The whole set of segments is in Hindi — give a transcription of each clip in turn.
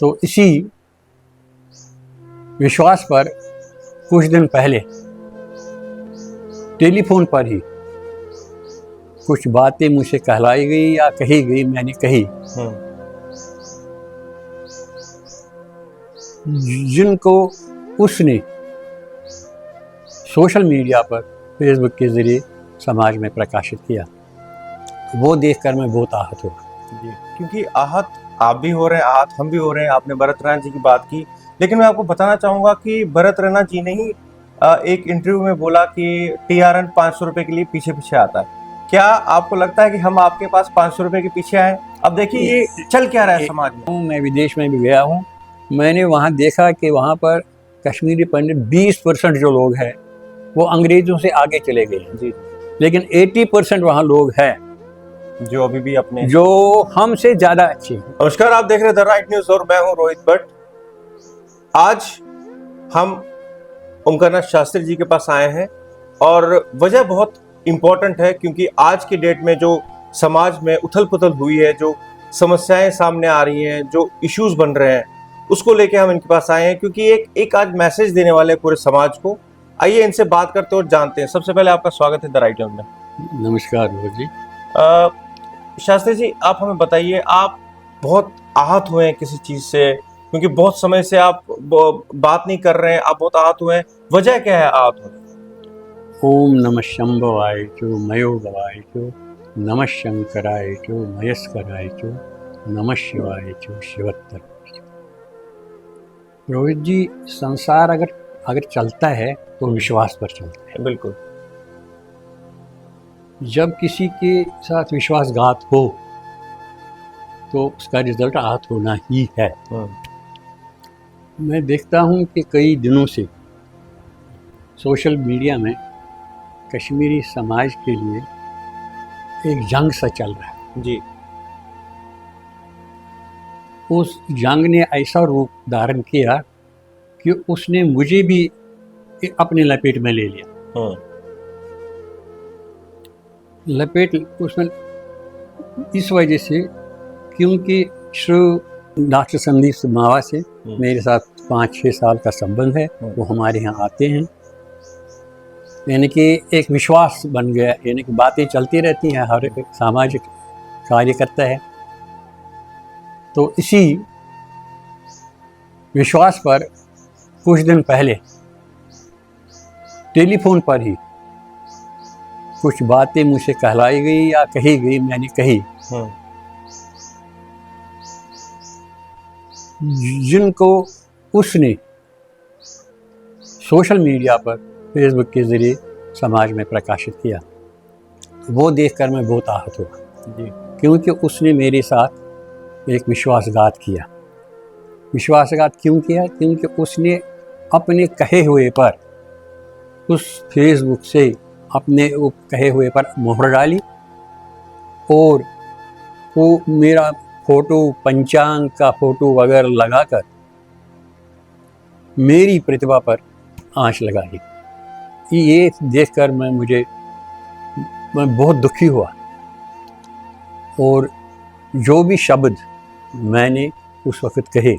तो इसी विश्वास पर कुछ दिन पहले टेलीफोन पर ही कुछ बातें मुझसे कहलाई गई या कही गई, मैंने कही, जिनको उसने सोशल मीडिया पर फेसबुक के ज़रिए समाज में प्रकाशित किया। वो देखकर मैं बहुत आहत हुआ। क्योंकि आहत आप भी हो रहे हैं, आहत हम भी हो रहे हैं। आपने भरत रैना जी की बात की, लेकिन मैं आपको बताना चाहूँगा कि भरत रैना जी ने ही एक इंटरव्यू में बोला कि टीआरएन 500 रुपये के लिए पीछे पीछे आता है। क्या आपको लगता है कि हम आपके पास 500 रुपये के पीछे आए? अब देखिए ये चल क्या रहा है समाज में। मैं विदेश में भी गया हूँ, मैंने वहाँ देखा कि वहाँ पर कश्मीरी पंडित 20% जो लोग हैं वो अंग्रेजों से आगे चले गए हैं जी, लेकिन 80% वहाँ लोग हैं जो अभी भी अपने जो हमसे ज़्यादा अच्छे हैं। नमस्कार, आप देख रहे हैं द राइट न्यूज़ और मैं हूँ रोहित भट्ट। आज हम ओमकारनाथ शास्त्री जी के पास आए हैं और वजह बहुत इम्पोर्टेंट है, क्योंकि आज की डेट में जो समाज में उथल पुथल हुई है, जो समस्याएं सामने आ रही हैं, जो इश्यूज बन रहे हैं, उसको लेके हम इनके पास आए हैं, क्योंकि एक आज मैसेज देने वाले पूरे समाज को। आइए इनसे बात करते और जानते हैं। सबसे पहले आपका स्वागत है द राइट न्यूज़ में। नमस्कार रोहित जी। शास्त्री जी, आप हमें बताइए, आप बहुत आहत हुए हैं किसी चीज से, क्योंकि बहुत समय से आप बात नहीं कर रहे हैं, आप बहुत आहत हुए हैं। वजह क्या है आहत होने? ओम नमः शंभवाय चो मयो गवाय चो नमः शंकराय चो मयस्कराय चो नमः शिवाय चो शिवत्तर। रोहित जी, संसार अगर चलता है तो विश्वास पर चलता है। बिल्कुल। जब किसी के साथ विश्वासघात हो तो उसका रिजल्ट आहत होना ही है। मैं देखता हूँ कि कई दिनों से सोशल मीडिया में कश्मीरी समाज के लिए एक जंग सा चल रहा है जी। उस जंग ने ऐसा रूप धारण किया कि उसने मुझे भी अपने लपेट में ले लिया। लपेट उसमें इस वजह से क्योंकि श्री डॉक्टर संदीप मावा से मेरे साथ 5-6 साल का संबंध है। वो हमारे यहाँ आते हैं, यानी कि एक विश्वास बन गया, यानी कि बातें चलती रहती हैं, हर एक सामाजिक कार्य करता है। तो इसी विश्वास पर कुछ दिन पहले टेलीफोन पर ही कुछ बातें मुझसे कहलाई गई या कही गई, मैंने कही, जिनको उसने सोशल मीडिया पर फेसबुक के ज़रिए समाज में प्रकाशित किया। वो देखकर मैं बहुत आहत हुआ जी, क्योंकि उसने मेरे साथ एक विश्वासघात किया। विश्वासघात क्यों किया? क्योंकि उसने अपने कहे हुए पर उस फेसबुक से अपने कहे हुए पर मोहर डाली और वो मेरा फ़ोटो, पंचांग का फ़ोटो वगैरह लगाकर मेरी प्रतिभा पर आंच लगाई। ये देखकर मैं बहुत दुखी हुआ और जो भी शब्द मैंने उस वक़्त कहे,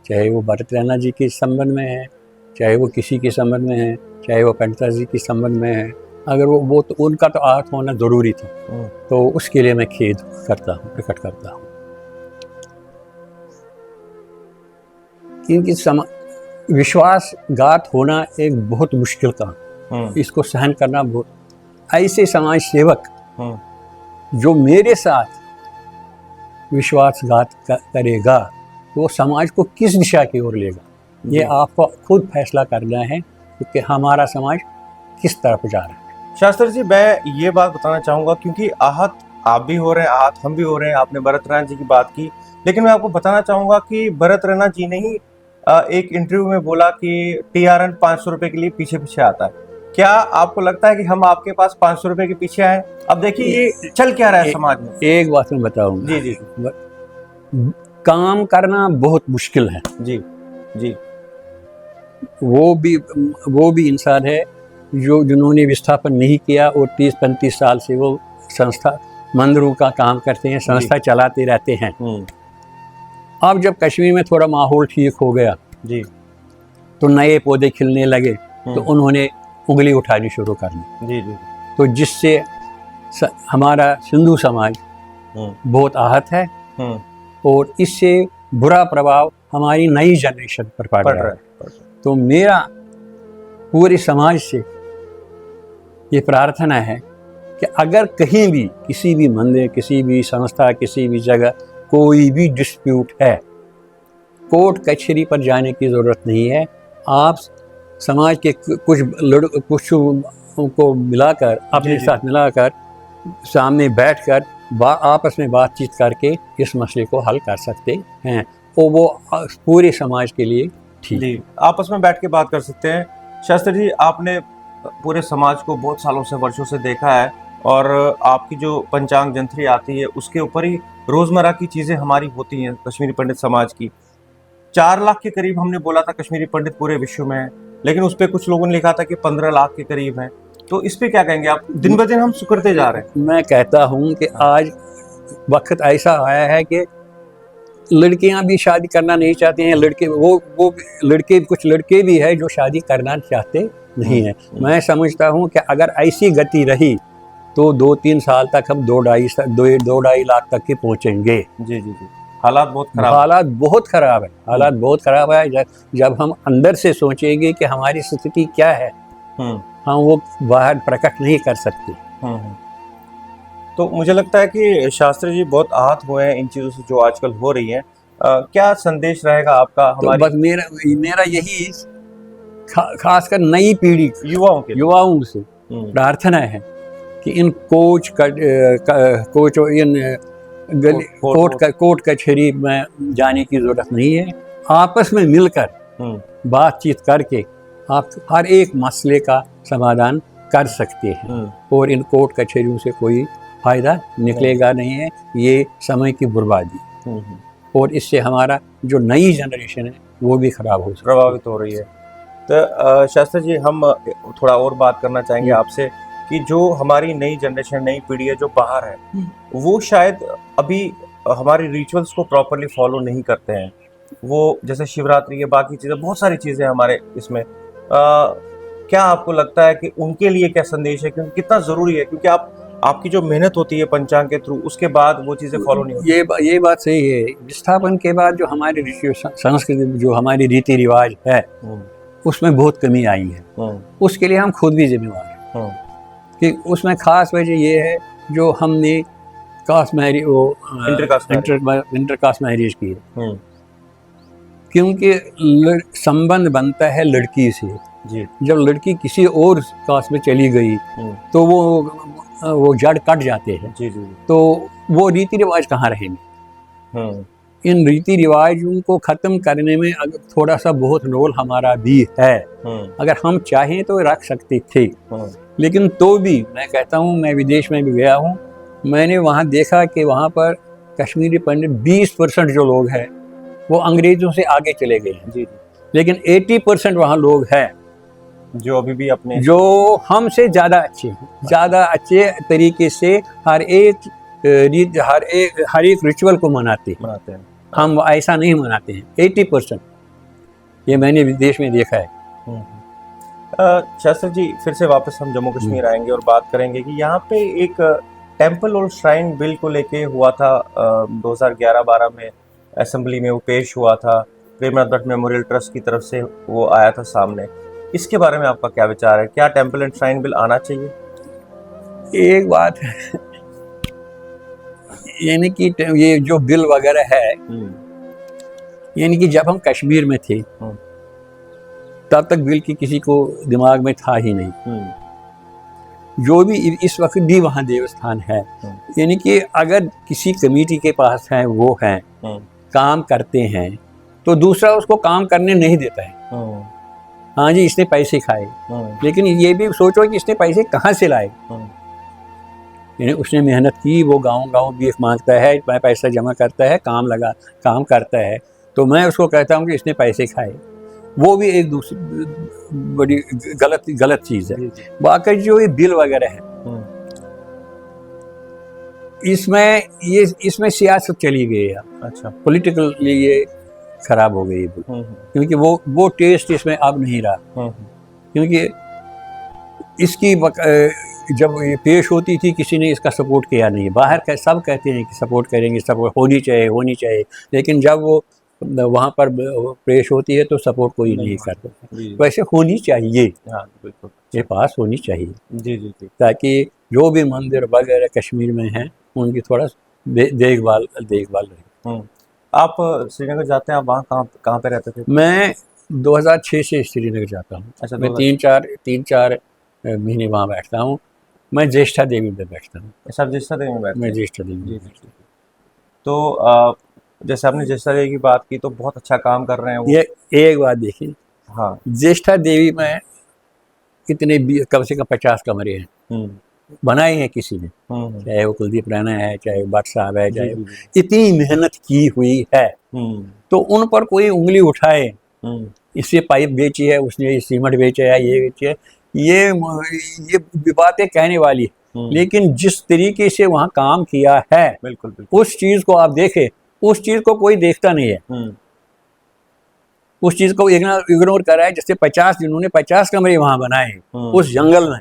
चाहे वो भरत रैना जी के संबंध में है, चाहे वो किसी के संबंध में है, चाहे वो पंडिता जी के संबंध में है, अगर वो तो उनका तो आहत होना ज़रूरी था, तो उसके लिए मैं खेद प्रकट करता हूँ। क्योंकि विश्वासघात होना एक बहुत मुश्किल काम, इसको सहन करना बहुत। ऐसे समाज सेवक जो मेरे साथ विश्वासघात करेगा वो समाज को किस दिशा की ओर लेगा, ये आपको खुद फैसला करना है, क्योंकि हमारा समाज किस तरफ जा रहा है। शास्त्री जी, मैं ये बात बताना चाहूँगा, क्योंकि आहत आप भी हो रहे हैं, आहत हम भी हो रहे हैं। आपने भरत रैना जी की बात की, लेकिन मैं आपको बताना चाहूँगा कि भरत रैना जी ने ही एक इंटरव्यू में बोला कि टीआरएन 500 रुपये के लिए पीछे पीछे आता है। क्या आपको लगता है कि हम आपके पास 500 रुपये के पीछे आए? अब देखिए ये चल क्या रहा है समाज में। एक बात मैं बताऊंगा। जी जी। काम करना बहुत मुश्किल है जी जी। वो भी इंसान है जिन्होंने विस्थापन नहीं किया और 30-35 साल से वो संस्था मंदिरों का काम करते हैं, संस्था चलाते रहते हैं। अब जब कश्मीर में थोड़ा माहौल ठीक हो गया जी तो नए पौधे खिलने लगे, तो उन्होंने उंगली उठानी शुरू कर दी। जी जी तो जिससे हमारा सिंधु समाज बहुत आहत है और इससे बुरा प्रभाव हमारी नई जनरेशन पर पड़ रहा है। तो मेरा पूरे समाज से ये प्रार्थना है कि अगर कहीं भी किसी भी मंदिर, किसी भी संस्था, किसी भी जगह कोई भी डिस्प्यूट है, कोर्ट कचहरी पर जाने की ज़रूरत नहीं है। आप समाज के कुछ को मिलाकर, अपने साथ मिलाकर, सामने बैठकर आपस में बातचीत करके इस मसले को हल कर सकते हैं और वो पूरे समाज के लिए ठीक जी, आपस में बैठ के बात कर सकते हैं। शास्त्री जी, आपने पूरे समाज को बहुत सालों से, वर्षों से देखा है और आपकी जो पंचांग जंत्री आती है उसके ऊपर ही रोजमर्रा की चीजें हमारी होती हैं कश्मीरी पंडित समाज की। 4 लाख के करीब हमने बोला था कश्मीरी पंडित पूरे विश्व में है, लेकिन उस पर कुछ लोगों ने लिखा था कि 15 लाख के करीब हैं। तो इस पे क्या कहेंगे आप? दिन ब दिन हम सुधरते जा रहे हैं। मैं कहता हूँ कि आज वक्त ऐसा आया है कि लड़कियां भी शादी करना नहीं चाहती हैं, लड़के वो लड़के, कुछ लड़के भी हैं जो शादी करना चाहते नहीं हैं। मैं समझता हूँ कि अगर ऐसी गति रही तो 2-3 साल तक हम 2-2.5 लाख तक के पहुँचेंगे। जी जी जी, हालात बहुत खराब है। हालात बहुत खराब है। जब हम अंदर से सोचेंगे कि हमारी स्थिति क्या है, हम वो बाहर प्रकट नहीं कर सकते। तो मुझे लगता है कि शास्त्री जी बहुत आहत हुए हैं इन चीज़ों से जो आजकल हो रही हैं। क्या संदेश रहेगा आपका हमारी? तो बस मेरा यही खासकर नई पीढ़ी युवाओं से प्रार्थना है कि इन कोर्ट कचहरी में जाने की जरूरत नहीं है। आपस में मिलकर बातचीत करके आप हर एक मसले का समाधान कर सकते हैं और इन कोर्ट कचहरियों से कोई फायदा निकलेगा नहीं है। ये समय की बर्बादी और इससे हमारा जो नई जनरेशन है वो भी खराब हो प्रभावित हो रही है। तो शास्त्री जी, हम थोड़ा और बात करना चाहेंगे आपसे कि जो हमारी नई जनरेशन, नई पीढ़ी है जो बाहर है, वो शायद अभी हमारी रिचुअल्स को प्रॉपरली फॉलो नहीं करते हैं। वो जैसे शिवरात्रि है, बाकी चीज़ें, बहुत सारी चीज़ें हमारे इसमें, क्या आपको लगता है कि उनके लिए क्या संदेश है, क्योंकि कितना ज़रूरी है, क्योंकि आपकी जो मेहनत होती है पंचांग के थ्रू, उसके बाद वो चीज़ें फॉलो नहीं होती। ये बात सही है। विस्थापन के बाद जो हमारी संस्कृति, जो हमारी रीति रिवाज है, उसमें बहुत कमी आई है। उसके लिए हम खुद भी जिम्मेवार हैं कि उसमें खास वजह ये है जो हमने इंटरकास्ट मैरिज की है। क्योंकि संबंध बनता है लड़की से जी। जब लड़की किसी और कास्ट में चली गई तो वो जड़ कट जाते हैं जी जी। तो वो रीति रिवाज कहाँ रहेंगे? इन रीति रिवाजों को ख़त्म करने में अगर थोड़ा सा बहुत रोल हमारा भी है। अगर हम चाहें तो रख सकते थे, लेकिन तो भी मैं कहता हूँ, मैं विदेश में भी गया हूँ, मैंने वहाँ देखा कि वहाँ पर कश्मीरी पंडित 20% जो लोग हैं वो अंग्रेज़ों से आगे चले गए हैं जी। लेकिन 80% वहाँ लोग हैं जो अभी भी अपने, जो हमसे ज़्यादा अच्छे तरीके से हर एक रिचुअल को मनाते हैं। हम ऐसा नहीं मनाते हैं 80%। ये मैंने विदेश में देखा है। शास्त्री जी, फिर से वापस हम जम्मू कश्मीर आएंगे और बात करेंगे कि यहाँ पे एक टेम्पल और श्राइन बिल को लेके हुआ था 2011-12 में असेंबली में वो पेश हुआ था। प्रेमनाथ भट्ट मेमोरियल ट्रस्ट की तरफ से वो आया था सामने। इसके बारे में आपका क्या विचार है? क्या टेम्पल एंड श्राइन बिल आना चाहिए? एक बात है, यानी कि ये जो बिल वगैरह है, यानी कि जब हम कश्मीर में थे तब तक बिल की किसी को दिमाग में था ही नहीं। जो भी इस वक्त भी वहाँ देवस्थान है, यानी कि अगर किसी कमेटी के पास है, वो हैं, काम करते हैं, तो दूसरा उसको काम करने नहीं देता है। हाँ जी, इसने पैसे खाए, लेकिन ये भी सोचो कि इसने पैसे कहाँ से लाए। यानी उसने मेहनत की, वो गांव भीख मांगता है, पैसा जमा करता है, काम करता है, तो मैं उसको कहता हूँ कि इसने पैसे खाए। वो भी एक दूसरी बड़ी गलत चीज़ है। बाकी जो ये बिल वगैरह है, इसमें सियासत चली गई है, अच्छा। पॉलिटिकली ये खराब हो गई है, क्योंकि वो टेस्ट इसमें अब नहीं रहा। क्योंकि इसकी जब ये पेश होती थी किसी ने इसका सपोर्ट किया नहीं। बाहर सब कहते हैं कि सपोर्ट करेंगे, सपोर्ट होनी चाहिए, लेकिन जब वो वहाँ पर पेश होती है तो सपोर्ट कोई नहीं करता। वैसे होनी चाहिए, हाँ बिल्कुल, ये पास होनी चाहिए, जी जी जी, ताकि जो भी मंदिर वगैरह कश्मीर में हैं उनकी थोड़ा देखभाल रहे। आप श्रीनगर जाते हैं, आप वहाँ कहाँ पे रहते थे? मैं 2006 से श्रीनगर जाता हूँ। अच्छा, मैं तीन चार महीने वहाँ बैठता हूँ। मैं ज्येष्ठा देवी में बैठता हूँ। अच्छा, आप ज्येष्ठा देवी में बैठते मैं हैं? ज्येष्ठा देवी में जी, बैठता हूँ। तो जैसे आपने ज्येष्ठा देवी की बात की, तो बहुत अच्छा काम कर रहे हैं वो। ये एक बात देखिए, हाँ। ज्येष्ठा देवी में कितने कम से कम 50 कमरे हैं, बनाए हैं किसी ने, चाहे वो कुलदीप रैना है, चाहे भट्ट साहब है, चाहे इतनी मेहनत की हुई है, तो उन पर कोई उंगली उठाए, इससे पाइप बेची है, उसने सीमेंट बेचा है, ये बेची है, ये बातें कहने वाली है। लेकिन जिस तरीके से वहाँ काम किया है, बिल्कुल बिल्कुल, उस चीज को आप देखें, उस चीज को कोई देखता नहीं है, उस चीज को इग्नोर कर रहा है। जैसे 50 कमरे वहाँ बनाए उस जंगल में।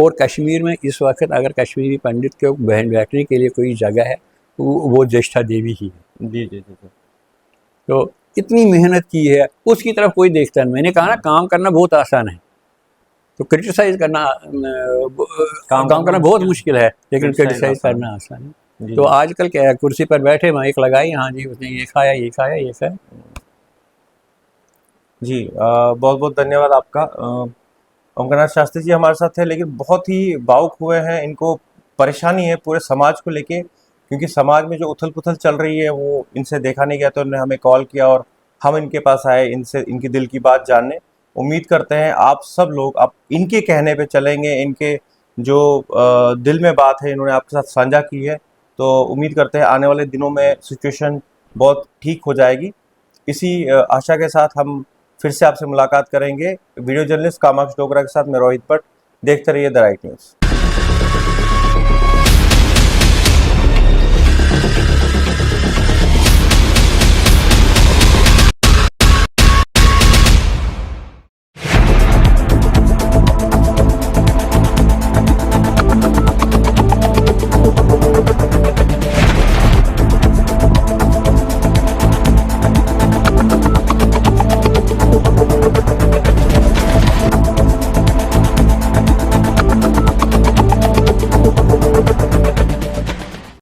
और कश्मीर में इस वक्त अगर कश्मीरी पंडित के बैठने के लिए कोई जगह है तो वो ज्येष्ठा देवी ही है। जी जी जी। तो इतनी मेहनत की है, उसकी तरफ कोई देखता नहीं। मैंने कहा ना, काम करना बहुत आसान है, तो क्रिटिसाइज करना काम करना बहुत मुश्किल है, लेकिन क्रिटिसाइज करना आसान है। तो आजकल क्या है, कुर्सी पर बैठे माइक लगाई, हाँ जी उसने ये खाया ये खाया ये खाया। जी, बहुत बहुत धन्यवाद आपका। ओंकारनाथ शास्त्री जी हमारे साथ थे, लेकिन बहुत ही भावुक हुए हैं। इनको परेशानी है पूरे समाज को लेके, क्योंकि समाज में जो उथल पुथल चल रही है वो इनसे देखा नहीं गया, तो उन्होंने हमें कॉल किया और हम इनके पास आए इनसे इनकी दिल की बात जानने। उम्मीद करते हैं आप सब लोग अब इनके कहने पे चलेंगे, इनके जो दिल में बात है इन्होंने आपके साथ साझा की है, तो उम्मीद करते हैं आने वाले दिनों में सिचुएशन बहुत ठीक हो जाएगी। इसी आशा के साथ हम फिर से आपसे मुलाकात करेंगे। वीडियो जर्नलिस्ट कामाक्ष डोगरा के साथ मैं रोहित भट्ट। देखते रहिए द राइट न्यूज़।